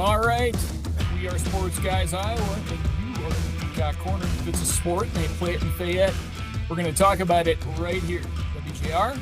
All right, we are Sports Guys Iowa, and you are in the Peacock Corner. If it's a sport and they play it in Fayette, we're going to talk about it right here. WJR,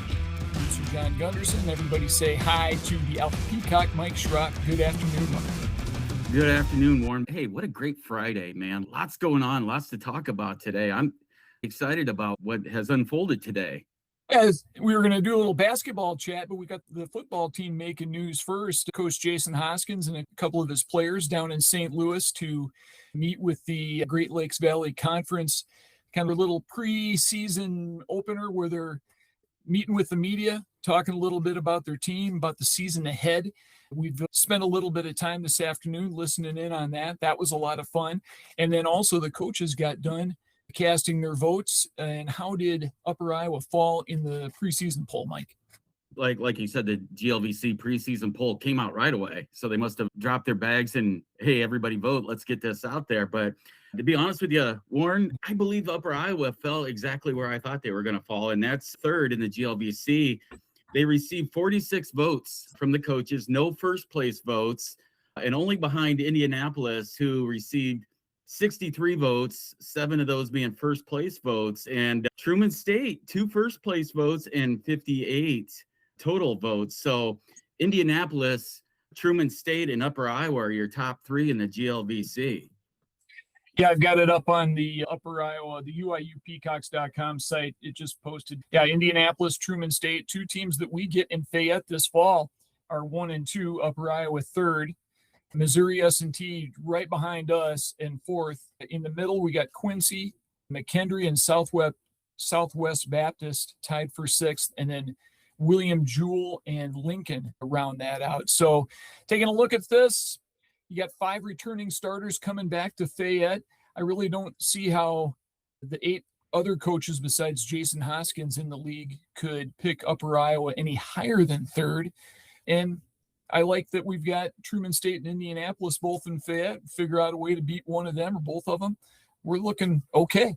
producer John Gunderson. Everybody say hi to the Alpha Peacock, Mike Schrock. Good afternoon, Mike. Good afternoon, Warren. Hey, what a great Friday, man. Lots going on, lots to talk about today. I'm excited about what has unfolded today. As we were going to do a little basketball chat, but we got the football team making news first. Coach Jason Hoskins and a couple of his players down in St. Louis to meet with the Great Lakes Valley Conference, kind of a little preseason opener where they're meeting with the media, talking a little bit about their team, about the season ahead. We've spent a little bit of time this afternoon listening in on that. That was a lot of fun. And then also the coaches got done casting their votes. And how did Upper Iowa fall in the preseason poll, Mike? Like you said, the GLVC preseason poll came out right away. So they must have dropped their bags and, hey, everybody vote. Let's get this out there. But to be honest with you, Warren, I believe Upper Iowa fell exactly where I thought they were going to fall. And that's third in the GLVC. They received 46 votes from the coaches, no first place votes, and only behind Indianapolis, who received 63 votes, 7 of those being first place votes, and Truman State, 2 first place votes and 58 total votes. So Indianapolis, Truman State, and Upper Iowa are your top 3 in the GLVC. Yeah, I've got it up on the Upper Iowa, the UIUpeacocks.com site. It just posted. Yeah, Indianapolis, Truman State, 2 teams that we get in Fayette this fall are 1 and 2, Upper Iowa 3rd. Missouri S&T right behind us and 4th. In the middle, we got Quincy, McKendree, and Southwest Baptist tied for 6th, and then William Jewell and Lincoln round that out. So taking a look at this, you got 5 returning starters coming back to Fayette. I really don't see how the 8 other coaches besides Jason Hoskins in the league could pick Upper Iowa any higher than 3rd. And I like that we've got Truman State and Indianapolis both in Fayette. Figure out a way to beat one of them or both of them. We're looking okay.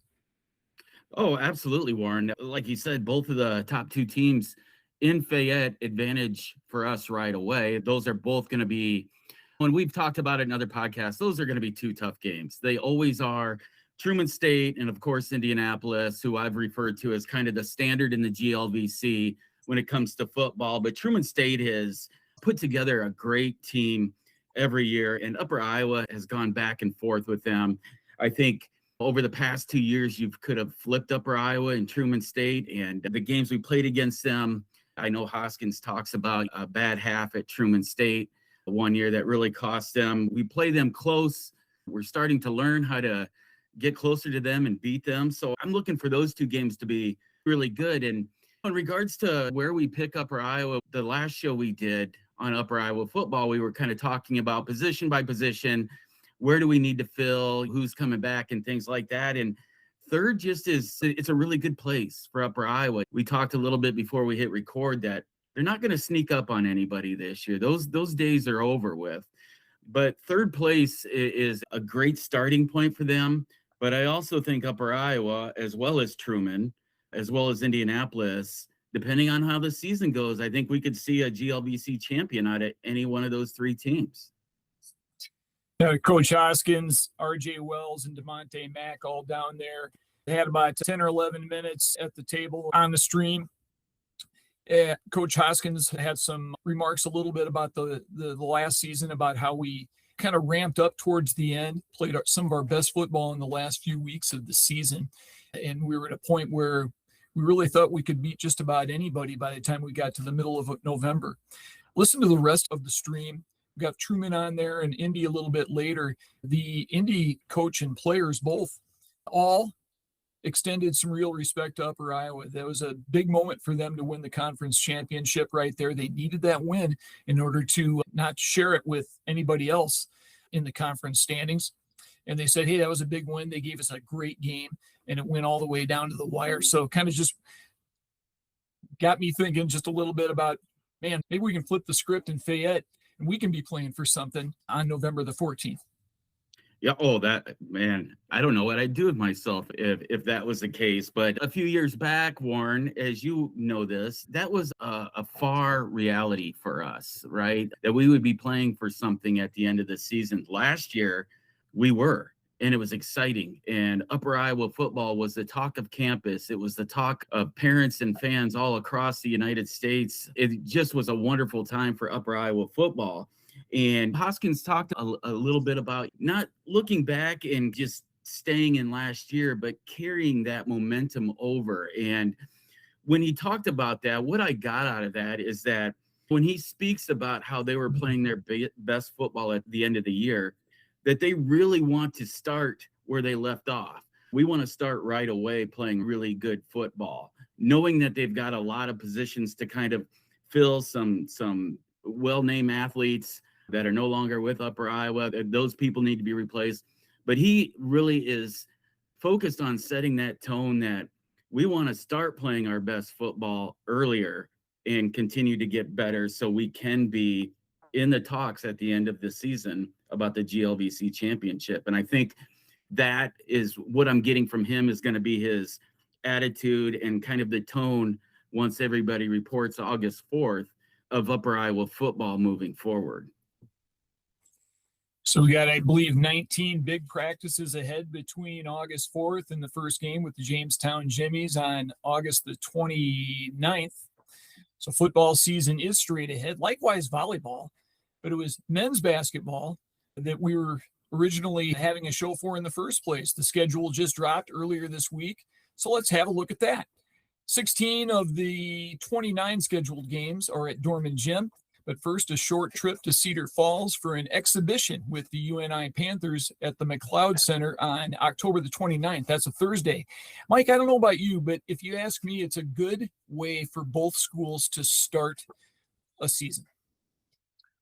Oh, absolutely, Warren. Like you said, both of the top 2 teams in Fayette, advantage for us right away. Those are both going to be, when we've talked about it in other podcasts, those are going to be 2 tough games. They always are. Truman State and, of course, Indianapolis, who I've referred to as kind of the standard in the GLVC when it comes to football. But Truman State has put together a great team every year, and Upper Iowa has gone back and forth with them. I think over the past 2 years, you could have flipped Upper Iowa and Truman State, and the games we played against them, I know Hoskins talks about a bad half at Truman State one year that really cost them. We play them close. We're starting to learn how to get closer to them and beat them. So I'm looking for those 2 games to be really good. And in regards to where we pick Upper Iowa, the last show we did on Upper Iowa football, we were kind of talking about position by position, where do we need to fill, who's coming back and things like that. And 3rd just it's a really good place for Upper Iowa. We talked a little bit before we hit record that they're not going to sneak up on anybody this year. Those days are over with. But 3rd place is a great starting point for them. But I also think Upper Iowa, as well as Truman, as well as Indianapolis, depending on how the season goes, I think we could see a GLVC champion out of any one of those 3 teams. Coach Hoskins, RJ Wells, and DeMonte Mack all down there. They had about 10 or 11 minutes at the table on the stream. Coach Hoskins had some remarks a little bit about the last season, about how we kind of ramped up towards the end, played some of our best football in the last few weeks of the season. And we were at a point where we really thought we could beat just about anybody by the time we got to the middle of November. Listen to the rest of the stream. We've got Truman on there and Indy a little bit later. The Indy coach and players both all extended some real respect to Upper Iowa. That was a big moment for them to win the conference championship right there. They needed that win in order to not share it with anybody else in the conference standings. And they said, hey, that was a big win. They gave us a great game, and it went all the way down to the wire. So kind of just got me thinking just a little bit about, man, maybe we can flip the script in Fayette and we can be playing for something on November the 14th. Yeah. Oh, that man, I don't know what I'd do with myself if that was the case. But a few years back, Warren, as you know this, that was a far reality for us, right? That we would be playing for something at the end of the season. Last year, we were, and it was exciting. And Upper Iowa football was the talk of campus. It was the talk of parents and fans all across the United States. It just was a wonderful time for Upper Iowa football. And Hoskins talked a little bit about not looking back and just staying in last year, but carrying that momentum over. And when he talked about that, what I got out of that is that when he speaks about how they were playing their best football at the end of the year, that they really want to start where they left off. We want to start right away playing really good football, knowing that they've got a lot of positions to kind of fill, some well-named athletes that are no longer with Upper Iowa. Those people need to be replaced. But he really is focused on setting that tone that we want to start playing our best football earlier and continue to get better so we can be in the talks at the end of the season about the GLVC championship. And I think that is what I'm getting from him is going to be his attitude and kind of the tone once everybody reports August 4th of Upper Iowa football moving forward. So we got, I believe, 19 big practices ahead between August 4th and the first game with the Jamestown Jimmies on August the 29th. So football season is straight ahead. Likewise, volleyball. But it was men's basketball that we were originally having a show for in the first place. The schedule just dropped earlier this week. So let's have a look at that. 16 of the 29 scheduled games are at Dorman Gym. But first, a short trip to Cedar Falls for an exhibition with the UNI Panthers at the McLeod Center on October the 29th. That's a Thursday. Mike, I don't know about you, but if you ask me, it's a good way for both schools to start a season.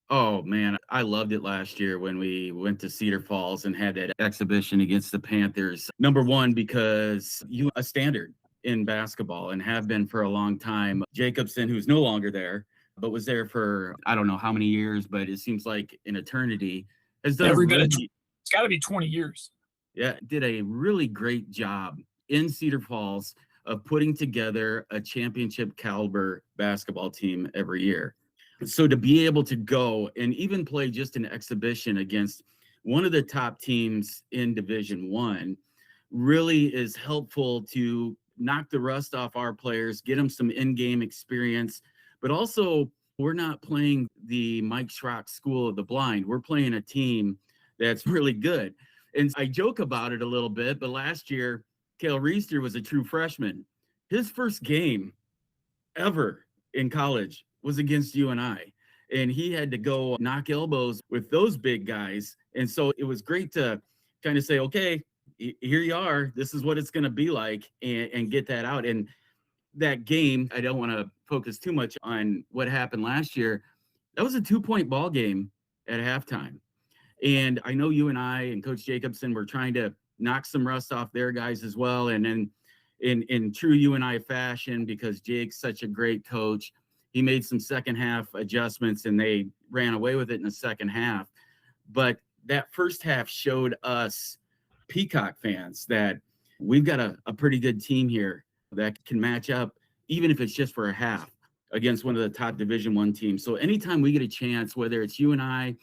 Oh, man, I loved it last year when we went to Cedar Falls and had that exhibition against the Panthers. Number one, because you a standard in basketball and have been for a long time. Jacobson, who's no longer there, but was there for, I don't know how many years, but it seems like an eternity, has done it's got to be 20 years. Yeah, did a really great job in Cedar Falls of putting together a championship caliber basketball team every year. So to be able to go and even play just an exhibition against one of the top teams in Division I really is helpful to knock the rust off our players, get them some in-game experience. But also, we're not playing the Mike Schrock School of the Blind. We're playing a team that's really good. And I joke about it a little bit, but last year, Cale Reister was a true freshman. His first game ever in college was against UNI. And he had to go knock elbows with those big guys. And so it was great to kind of say, okay, here you are. This is what it's going to be like, and get that out. And that game, I don't want to focus too much on what happened last year. That was a 2-point ball game at halftime. And I know you and I and Coach Jacobson were trying to knock some rust off their guys as well. And then in true UNI fashion, because Jake's such a great coach, he made some second half adjustments and they ran away with it in the second half. But that first half showed us Peacock fans that we've got a pretty good team here that can match up, even if it's just for a half, against one of the top Division I teams. So anytime we get a chance, whether it's you and I,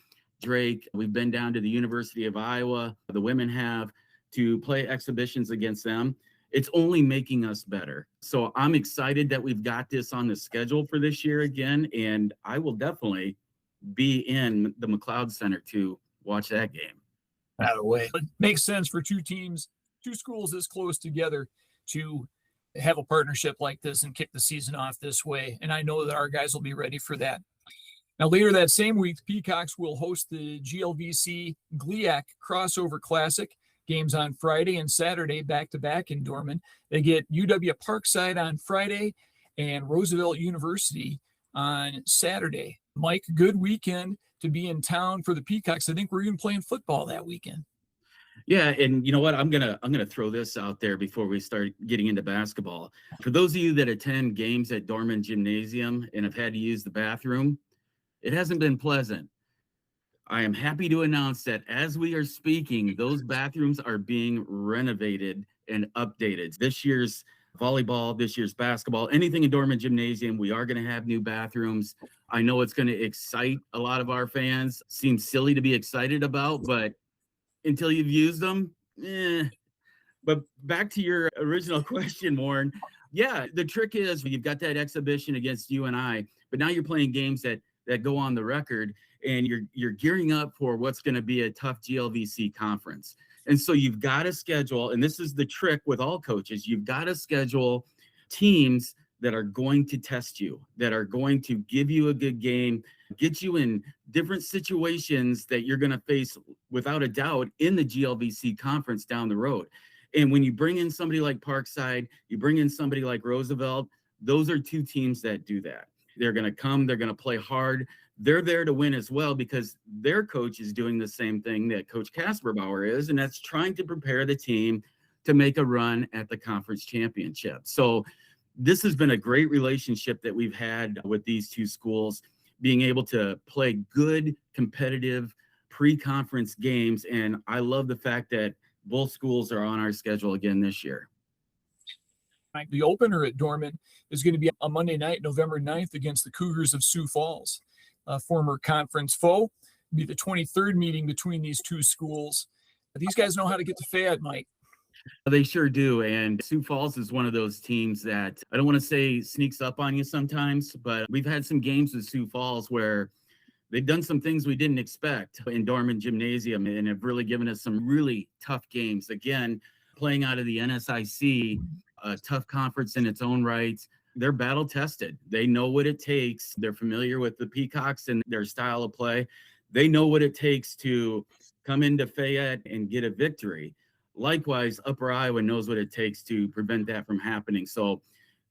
Drake, we've been down to the University of Iowa, the women have, to play exhibitions against them, it's only making us better. So I'm excited that we've got this on the schedule for this year again, and I will definitely be in the McLeod Center to watch that game. By the way, it makes sense for two schools this close together to have a partnership like this and kick the season off this way. And I know that our guys will be ready for that. Now, later that same week, Peacocks will host the GLVC GLIAC Crossover Classic. Games on Friday and Saturday back-to-back in Dorman. They get UW Parkside on Friday and Roosevelt University on Saturday. Mike, good weekend to be in town for the Peacocks. I think we're even playing football that weekend. Yeah, and you know what? I'm gonna throw this out there before we start getting into basketball. For those of you that attend games at Dorman Gymnasium and have had to use the bathroom, it hasn't been pleasant. I am happy to announce that as we are speaking, those bathrooms are being renovated and updated. This year's volleyball, this year's basketball, anything in Dorman Gymnasium, we are going to have new bathrooms. I know it's going to excite a lot of our fans. Seems silly to be excited about, but until you've used them, But back to your original question, Warren. Yeah, the trick is you've got that exhibition against UNI, but now you're playing games that go on the record, and you're gearing up for what's going to be a tough GLVC conference. And so you've got to schedule, and this is the trick with all coaches, you've got to schedule teams that are going to test you, that are going to give you a good game, get you in different situations that you're going to face without a doubt in the GLVC conference down the road. And when you bring in somebody like Parkside, you bring in somebody like Roosevelt, those are two teams that do that. They're going to come, they're going to play hard. They're there to win as well because their coach is doing the same thing that Coach Kasperbauer is, and that's trying to prepare the team to make a run at the conference championship. So this has been a great relationship that we've had with these two schools, being able to play good, competitive pre-conference games. And I love the fact that both schools are on our schedule again this year. The opener at Dorman is going to be on Monday night, November 9th, against the Cougars of Sioux Falls, a former conference foe. It'll be the 23rd meeting between these two schools. These guys know how to get to Fayette, Mike. They sure do. And Sioux Falls is one of those teams that I don't want to say sneaks up on you sometimes, but we've had some games with Sioux Falls where they've done some things we didn't expect in Dorman Gymnasium and have really given us some really tough games. Again, playing out of the NSIC, a tough conference in its own right. They're battle tested. They know what it takes. They're familiar with the Peacocks and their style of play. They know what it takes to come into Fayette and get a victory. Likewise, Upper Iowa knows what it takes to prevent that from happening. So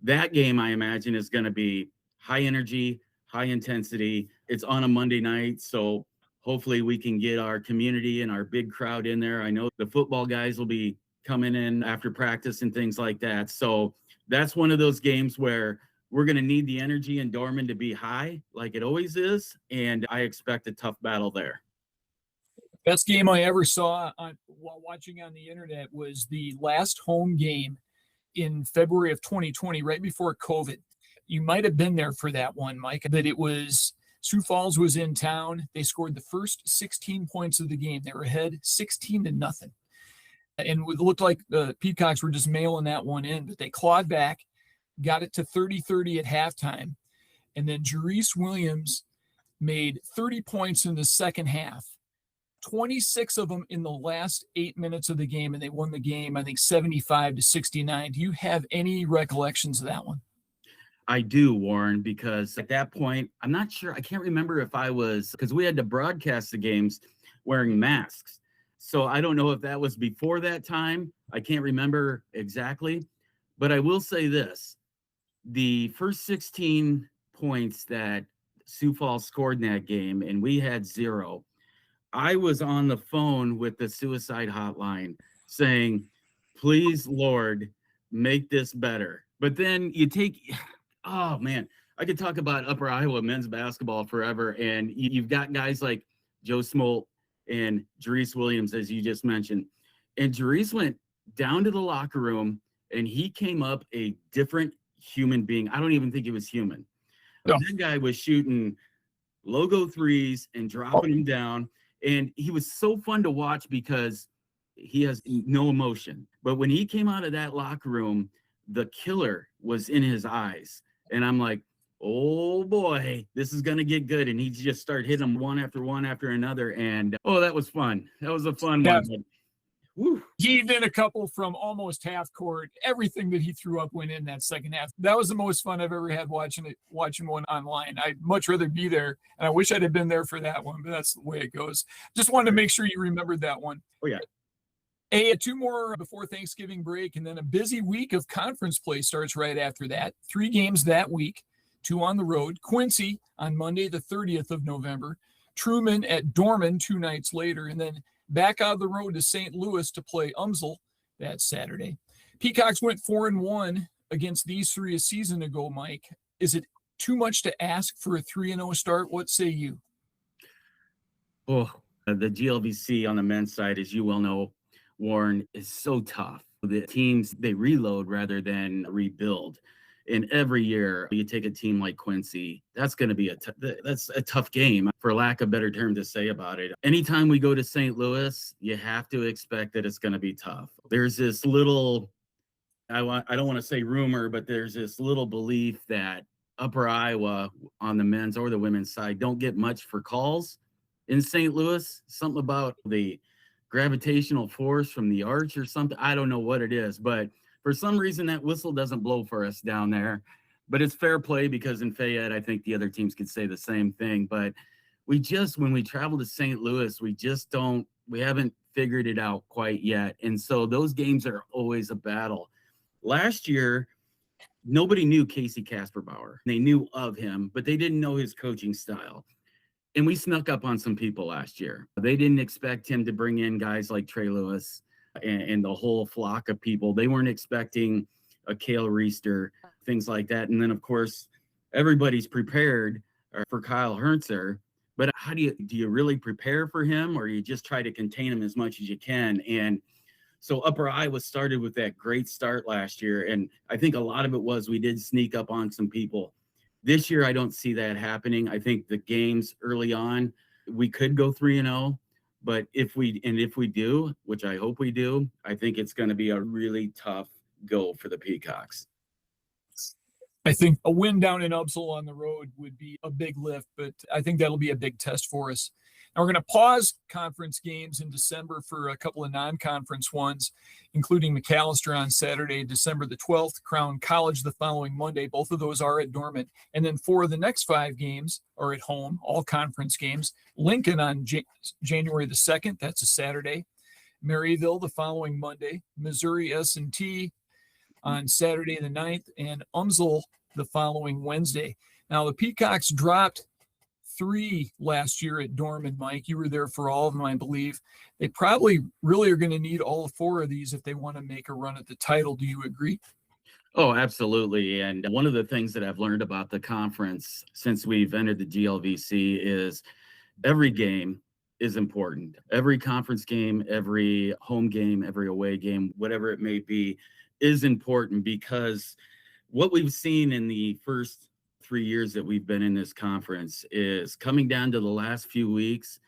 that game, I imagine, is going to be high energy, high intensity. It's on a Monday night, so hopefully we can get our community and our big crowd in there. I know the football guys will be coming in after practice and things like that. So that's one of those games where we're going to need the energy in Dorman to be high, like it always is, and I expect a tough battle there. Best game I ever saw while watching on the internet was the last home game in February of 2020, right before COVID. You might have been there for that one, Mike, that it was Sioux Falls was in town. They scored the first 16 points of the game. They were ahead 16-0. And it looked like the Peacocks were just mailing that one in, but they clawed back, got it to 30-30 at halftime. And then Jerice Williams made 30 points in the second half, 26 of them in the last 8 minutes of the game, and they won the game, I think, 75-69. Do you have any recollections of that one? I do, Warren, because at that point, I'm not sure. I can't remember if I was, because we had to broadcast the games wearing masks. So I don't know if that was before that time. I can't remember exactly. But I will say this. The first 16 points that Sioux Falls scored in that game, and we had 0, I was on the phone with the suicide hotline saying, please, Lord, make this better. But then you take... Oh, man, I could talk about Upper Iowa men's basketball forever. And you've got guys like Joe Smolt and Jerice Williams, as you just mentioned. And Jerice went down to the locker room, and he came up a different human being. I don't even think he was human. No. That guy was shooting logo threes and dropping him down. And he was so fun to watch because he has no emotion. But when he came out of that locker room, the killer was in his eyes. And I'm like, oh boy, this is going to get good. And he just started hitting them one after another. And oh, that was fun. That was a fun one. Woo. He did a couple from almost half court. Everything that he threw up went in that second half. That was the most fun I've ever had watching one online. I'd much rather be there. And I wish I'd have been there for that one, but that's the way it goes. Just wanted to make sure you remembered that one. Oh, yeah. Hey, 2 more before Thanksgiving break, and then a busy week of conference play starts right after that. 3 games that week, 2 on the road. Quincy on Monday, the 30th of November. Truman at Dorman 2 nights later, and then back out of the road to St. Louis to play Umsel that Saturday. Peacocks went 4-1 against these 3 a season ago, Mike. Is it too much to ask for a 3-0 start? What say you? Oh, the GLVC on the men's side, as you well know, Warren, is so tough. The teams, they reload rather than rebuild. And every year, you take a team like Quincy, that's going to be that's a tough game, for lack of a better term to say about it. Anytime we go to St. Louis, you have to expect that it's going to be tough. There's this little, I don't want to say rumor, but there's this little belief that Upper Iowa on the men's or the women's side don't get much for calls in St. Louis. Something about the gravitational force from the arch or something. I don't know what it is, but for some reason that whistle doesn't blow for us down there. But it's fair play, because in Fayette, I think the other teams could say the same thing. But when we travel to St. Louis, we haven't figured it out quite yet. And so those games are always a battle. Last year, nobody knew Casey Kasperbauer. They knew of him, but they didn't know his coaching style. And we snuck up on some people last year. They didn't expect him to bring in guys like Trey Lewis and the whole flock of people. They weren't expecting a Kale Reister, things like that. And then, of course, everybody's prepared for Kyle Herntzer. But how do you really prepare for him, or you just try to contain him as much as you can? And so Upper Iowa started with that great start last year. And I think a lot of it was we did sneak up on some people. This year, I don't see that happening. I think the games early on, we could go 3-0. But if we do, which I hope we do, I think it's going to be a really tough go for the Peacocks. I think a win down in Upsall on the road would be a big lift, but I think that'll be a big test for us. Now we're going to pause conference games in December for a couple of non-conference ones, including McAllister on Saturday, December the 12th, Crown College the following Monday. Both of those are at Dormant. And then 4 of the next 5 games are at home, all conference games. Lincoln on January the 2nd, that's a Saturday. Maryville the following Monday. Missouri S&T on Saturday the 9th, and Umsel the following Wednesday. Now the Peacocks dropped 3 last year at Dorman, Mike. You were there for all of them, I believe. They probably really are going to need all 4 of these if they want to make a run at the title. Do you agree? Oh, absolutely. And one of the things that I've learned about the conference since we've entered the GLVC is every game is important. Every conference game, every home game, every away game, whatever it may be, is important, because what we've seen in the first 3 years that we've been in this conference is coming down to the last few weeks,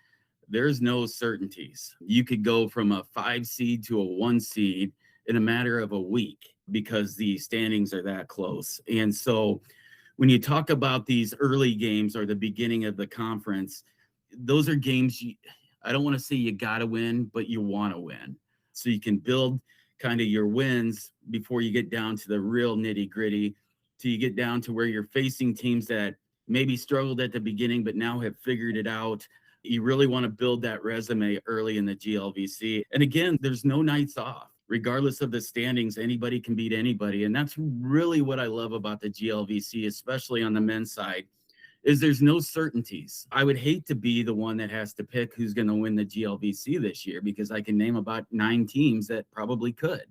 there's no certainties. You could go from a 5 seed to a 1 seed in a matter of a week because the standings are that close. And so when you talk about these early games or the beginning of the conference, those are games I don't want to say you got to win, but you want to win. So you can build kind of your wins before you get down to the real nitty gritty, till you get down to where you're facing teams that maybe struggled at the beginning, but now have figured it out. You really want to build that resume early in the GLVC. And again, there's no nights off. Regardless of the standings, anybody can beat anybody. And that's really what I love about the GLVC, especially on the men's side, is there's no certainties. I would hate to be the one that has to pick who's going to win the GLVC this year, because I can name about 9 teams that probably could.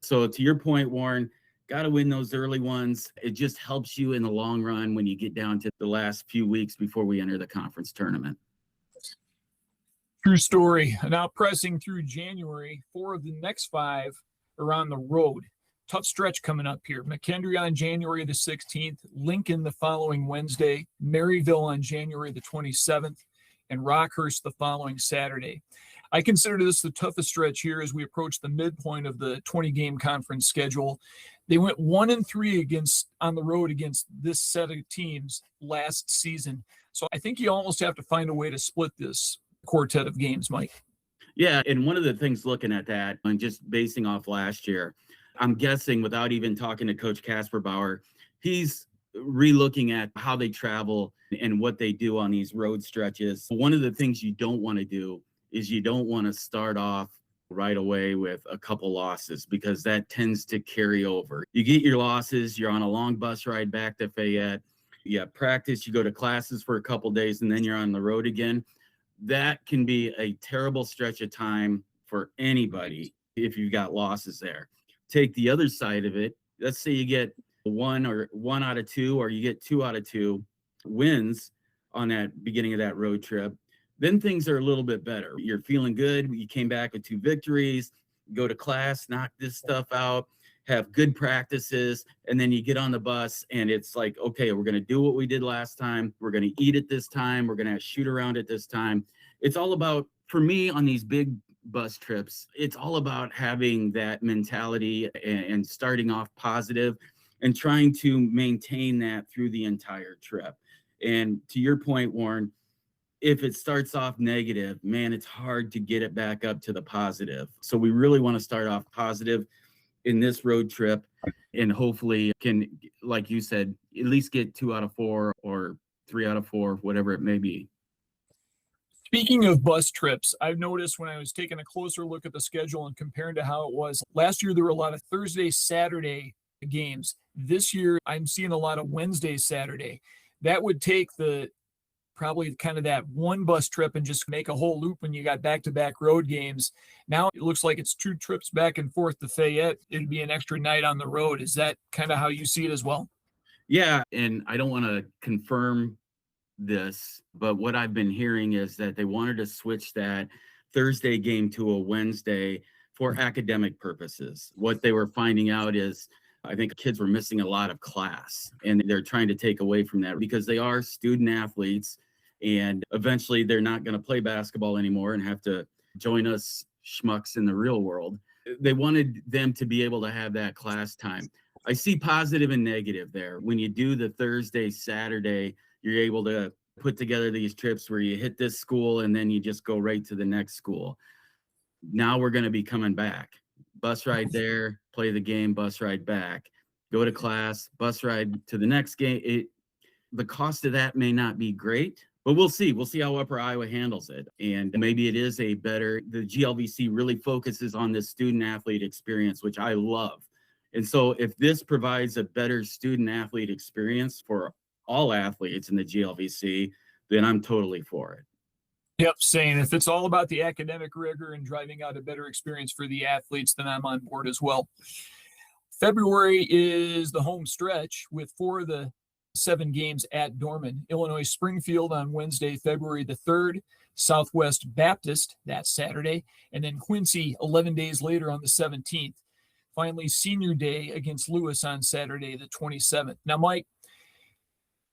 So to your point, Warren, got to win those early ones. It just helps you in the long run when you get down to the last few weeks before we enter the conference tournament. True story. Now pressing through January, 4 of the next 5 are on the road. Tough stretch coming up here. McKendree on January the 16th, Lincoln the following Wednesday, Maryville on January the 27th, and Rockhurst the following Saturday. I consider this the toughest stretch here as we approach the midpoint of the 20-game conference schedule. They went 1-3 on the road against this set of teams last season. So I think you almost have to find a way to split this quartet of games, Mike. Yeah, and one of the things looking at that and just basing off last year, I'm guessing without even talking to Coach Kasperbauer, he's re-looking at how they travel and what they do on these road stretches. One of the things you don't want to do is you don't want to start off right away with a couple losses, because that tends to carry over. You get your losses, you're on a long bus ride back to Fayette, you have practice, you go to classes for a couple days, and then you're on the road again. That can be a terrible stretch of time for anybody if you've got losses there. Take the other side of it. Let's say you get 1 out of 2, or you get 2 out of 2 wins on that beginning of that road trip. then things are a little bit better. You're feeling good. You came back with 2 victories, go to class, knock this stuff out, have good practices, and then you get on the bus and it's like, okay, we're going to do what we did last time. We're going to eat it this time. We're going to shoot around it this time. It's all about, for me on these big bus trips, it's all about having that mentality and starting off positive and trying to maintain that through the entire trip. And to your point, Warren, if it starts off negative, man, it's hard to get it back up to the positive. So we really want to start off positive in this road trip and hopefully can, like you said, at least get 2 out of 4 or 3 out of 4, whatever it may be. Speaking of bus trips, I've noticed when I was taking a closer look at the schedule and comparing to how it was last year, there were a lot of Thursday, Saturday games. This year, I'm seeing a lot of Wednesday, Saturday. That would take probably kind of that one bus trip and just make a whole loop when you got back-to-back road games. Now it looks like it's 2 trips back and forth to Fayette. It'd be an extra night on the road. Is that kind of how you see it as well? Yeah, and I don't want to confirm this, but what I've been hearing is that they wanted to switch that Thursday game to a Wednesday for academic purposes. What they were finding out is I think kids were missing a lot of class, and they're trying to take away from that because they are student athletes, and eventually they're not going to play basketball anymore and have to join us schmucks in the real world. They wanted them to be able to have that class time. I see positive and negative there. When you do the Thursday, Saturday, you're able to put together these trips where you hit this school and then you just go right to the next school. Now we're going to be coming back. Bus ride there, play the game, bus ride back, go to class, bus ride to the next game. The cost of that may not be great, but we'll see. We'll see how Upper Iowa handles it. And maybe it is the GLVC really focuses on this student athlete experience, which I love. And so if this provides a better student athlete experience for all athletes in the GLVC, then I'm totally for it. Yep, same. If it's all about the academic rigor and driving out a better experience for the athletes, then I'm on board as well. February is the home stretch with 4 of the 7 games at Dorman. Illinois Springfield on Wednesday, February the 3rd, Southwest Baptist that Saturday, and then Quincy 11 days later on the 17th. Finally, Senior Day against Lewis on Saturday the 27th. Now, Mike,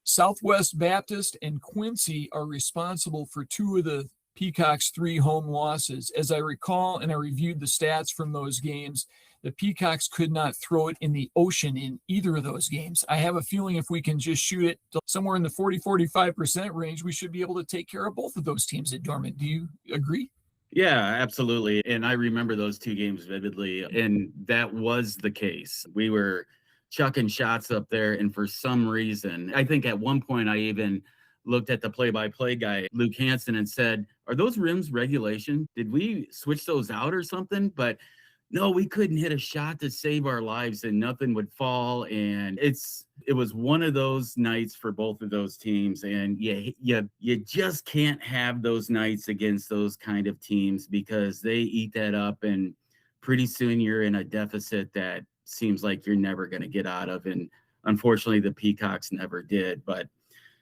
Southwest Baptist and Quincy are responsible for 2 of the Peacock's 3 home losses. As I recall, and I reviewed the stats from those games, the Peacocks could not throw it in the ocean in either of those games. I have a feeling if we can just shoot it somewhere in the 40-45% range, we should be able to take care of both of those teams at Dorman. Do you agree? Yeah, absolutely. And I remember those 2 games vividly, and that was the case. We were chucking shots up there, and for some reason, I think at one point I even looked at the play-by-play guy, Luke Hansen, and said, are those rims regulation? Did we switch those out or something? But no, we couldn't hit a shot to save our lives and nothing would fall. And it was one of those nights for both of those teams. And you just can't have those nights against those kind of teams because they eat that up. And pretty soon you're in a deficit that seems like you're never going to get out of. And unfortunately, the Peacocks never did. But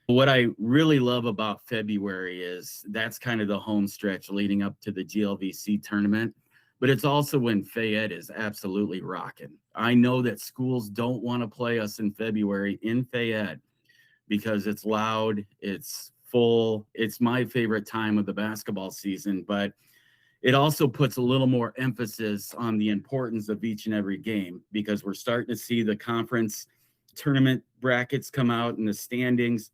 what I really love about February is that's kind of the home stretch leading up to the GLVC tournament. But it's also when Fayette is absolutely rocking. I know that schools don't want to play us in February in Fayette because it's loud, it's full. It's my favorite time of the basketball season, but it also puts a little more emphasis on the importance of each and every game because we're starting to see the conference tournament brackets come out and the standings,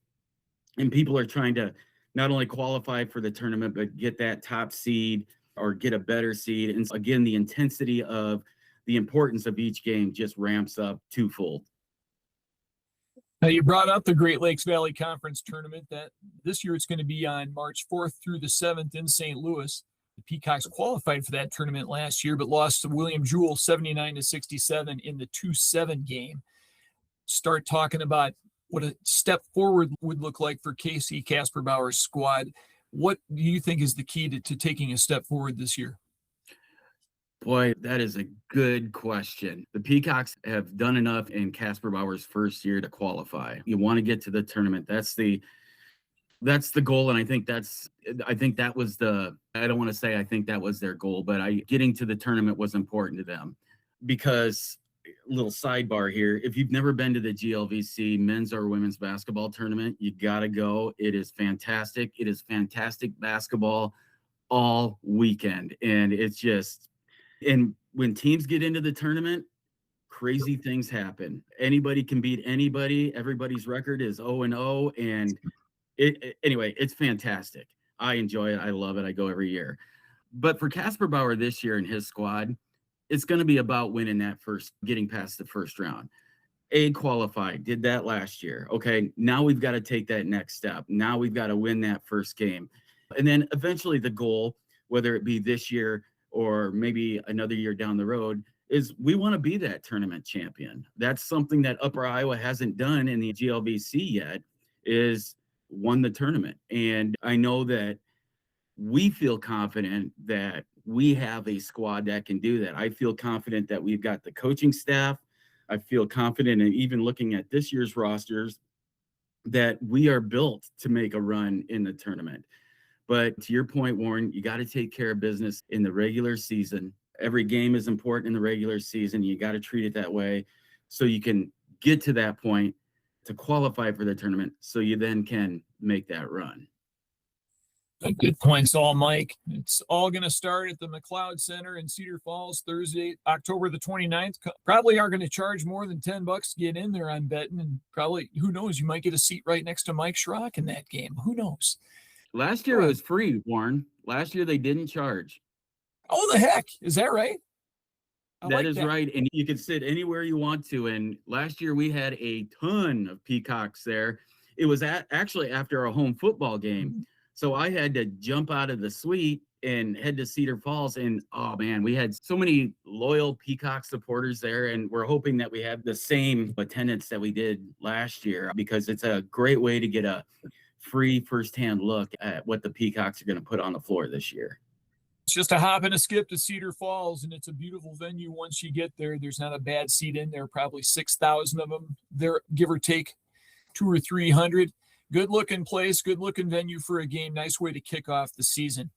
and people are trying to not only qualify for the tournament, but get that top seed or get a better seed. And again, the intensity of the importance of each game just ramps up twofold. Now, you brought up the Great Lakes Valley Conference tournament. That this year it's going to be on March 4th through the 7th in St. Louis. The Peacocks qualified for that tournament last year, but lost to William Jewell 79-67 in the 2-7 game. Start talking about what a step forward would look like for Casey Casper Bauer's squad. What do you think is the key to taking a step forward this year? Boy, that is a good question. The Peacocks have done enough in Casper Bauer's first year to qualify. You want to get to the tournament. That's the That's the goal. And I think that was I don't want to say I think that was their goal, but getting to the tournament was important to them. Because, little sidebar here, if you've never been to the GLVC men's or women's basketball tournament, you got to go. It is fantastic. It is fantastic basketball all weekend. And and when teams get into the tournament, crazy things happen. Anybody can beat anybody. Everybody's record is 0-0. And anyway, it's fantastic. I enjoy it. I love it. I go every year. But for Casper Bauer this year and his squad, it's going to be about winning getting past the first round. Qualified, did that last year. Okay, now we've got to take that next step. Now we've got to win that first game. And then eventually the goal, whether it be this year or maybe another year down the road, is we want to be that tournament champion. That's something that Upper Iowa hasn't done in the GLVC yet, is won the tournament. And I know that we feel confident that we have a squad that can do that. I feel confident that we've got the coaching staff. I feel confident in even looking at this year's rosters that we are built to make a run in the tournament. But to your point, Warren, you got to take care of business in the regular season. Every game is important in the regular season. You got to treat it that way so you can get to that point to qualify for the tournament so you then can make that run. Good points, all Mike. It's all going to start at the McLeod Center in Cedar Falls Thursday, October the 29th. Probably are going to charge more than $10 to get in there, I'm betting. And probably, who knows, you might get a seat right next to Mike Schrock in that game. Who knows? Last year it was free, Warren. Last year they didn't charge. Oh, the heck. Is that right? That is right. And you can sit anywhere you want to. And last year we had a ton of Peacocks there. It was actually after a home football game. Mm-hmm. So I had to jump out of the suite and head to Cedar Falls. And, oh, man, we had so many loyal Peacock supporters there. And we're hoping that we have the same attendance that we did last year, because it's a great way to get a free firsthand look at what the Peacocks are going to put on the floor this year. It's just a hop and a skip to Cedar Falls, and it's a beautiful venue once you get there. There's not a bad seat in there, probably 6,000 of them there, give or take 200 or 300. Good looking place, good looking venue for a game. Nice way to kick off the season.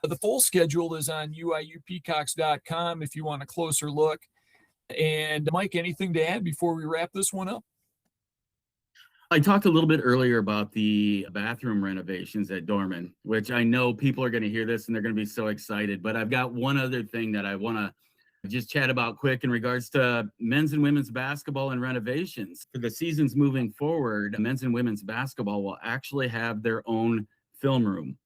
The full schedule is on uiupeacocks.com if you want a closer look. And Mike, anything to add before we wrap this one up? I talked a little bit earlier about the bathroom renovations at Dorman, which I know people are going to hear this and they're going to be so excited. But I've got one other thing that I want to just chat about quick in regards to men's and women's basketball and renovations. For the seasons moving forward, men's and women's basketball will actually have their own film room.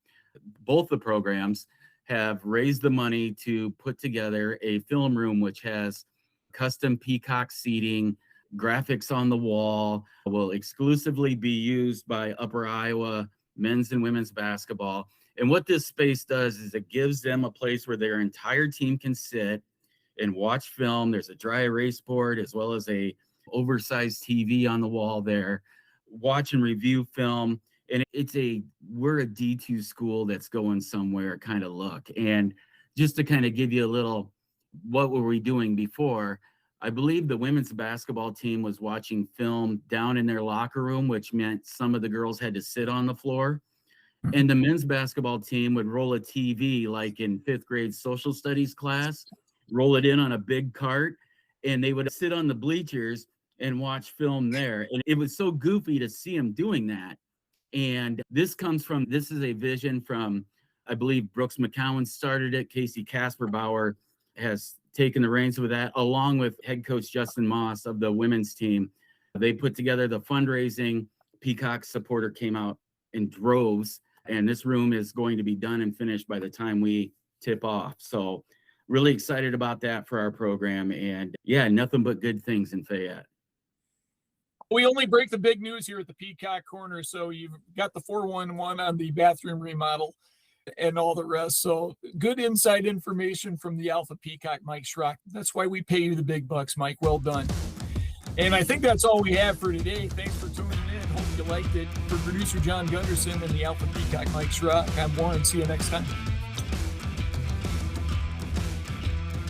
Both the programs have raised the money to put together a film room which has custom Peacock seating, graphics on the wall, will exclusively be used by Upper Iowa men's and women's basketball. And what this space does is it gives them a place where their entire team can sit and watch film. There's a dry erase board as well as a oversized TV on the wall there. Watch and review film. And we're a D2 school that's going somewhere kind of look. And just to kind of give you a little, what were we doing before? I believe the women's basketball team was watching film down in their locker room, which meant some of the girls had to sit on the floor. And the men's basketball team would roll a TV like in 5th grade social studies class, roll it in on a big cart, and they would sit on the bleachers and watch film there. And it was so goofy to see them doing that. And this is a vision from, I believe Brooks McCowan started it. Casey Casper Bauer has taken the reins with that, along with head coach Justin Moss of the women's team. They put together the fundraising. Peacock supporter came out in droves, and this room is going to be done and finished by the time we tip off. So really excited about that for our program. And yeah, nothing but good things in Fayette. We only break the big news here at the Peacock Corner. So you've got the 411 on the bathroom remodel and all the rest. So good inside information from the Alpha Peacock, Mike Schrock. That's why we pay you the big bucks, Mike. Well done. And I think that's all we have for today. Thanks for tuning in. Hope you liked it. For producer John Gunderson and the Alpha Peacock, Mike Schrock, I'm Warren. See you next time.